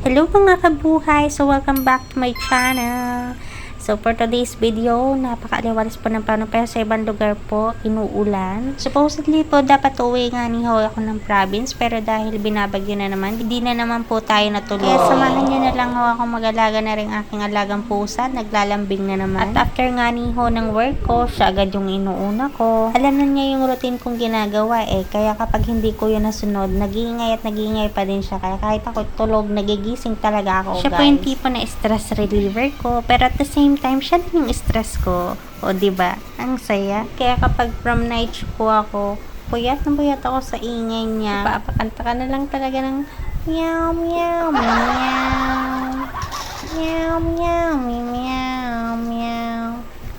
Hello mga kabuhay! So welcome back to my channel. So for today's video, napakaaliwalas po ng plano pero sa ibang lugar po, inuulan. Supposedly po dapat uwi nga ni Ho ako ng province pero dahil binabagyo na naman, hindi na naman po tayo natuloy. Kaya samahan nyo na lang ho ako mag-alaga na rin aking alagang pusa, naglalambing na naman. At after nga ni Ho ng work ko, siya agad yung inuuna ko. Alam na niya yung routine kong ginagawa kaya kapag hindi ko yun nasunod, nag-iingay at nag-iingay pa din siya. Kaya kahit ako tulog, nagigising talaga ako, siya guys. Po yung tipo na stress reliever ko, pero at the same time, siya din yung stress ko. O, diba? Ang saya. Kaya kapag from night shift po ako, puyat na puyat ako sa ingay niya. Papakanta ka na lang talaga ng meow, meow, meow. Meow, meow, meow, meow.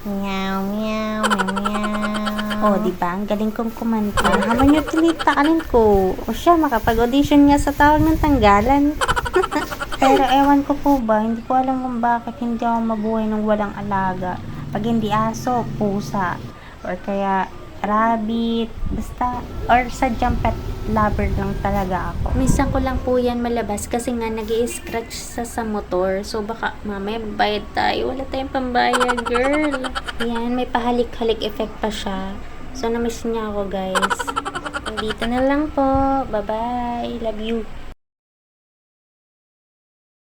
Meow, meow, meow. O, diba? Ang galing kong kumanta. Habang yung tinitaanin ko, o siya, makapag-audition nga sa tawag ng tanggalan. Pero ewan ko po ba, hindi ko alam kung bakit hindi ako mabuhay ng walang alaga. Pag hindi aso, pusa, or kaya rabbit, basta, or sadyang pet lover lang talaga ako. Minsan ko lang po yan malabas kasi nga nag-i-scratch sa motor. So baka mamaya magbayad tayo. Wala tayong pambayad, girl. Yan, may pahalik-halik effect pa siya. So namiss niya ako, guys. Dito na lang po. Bye-bye. Love you.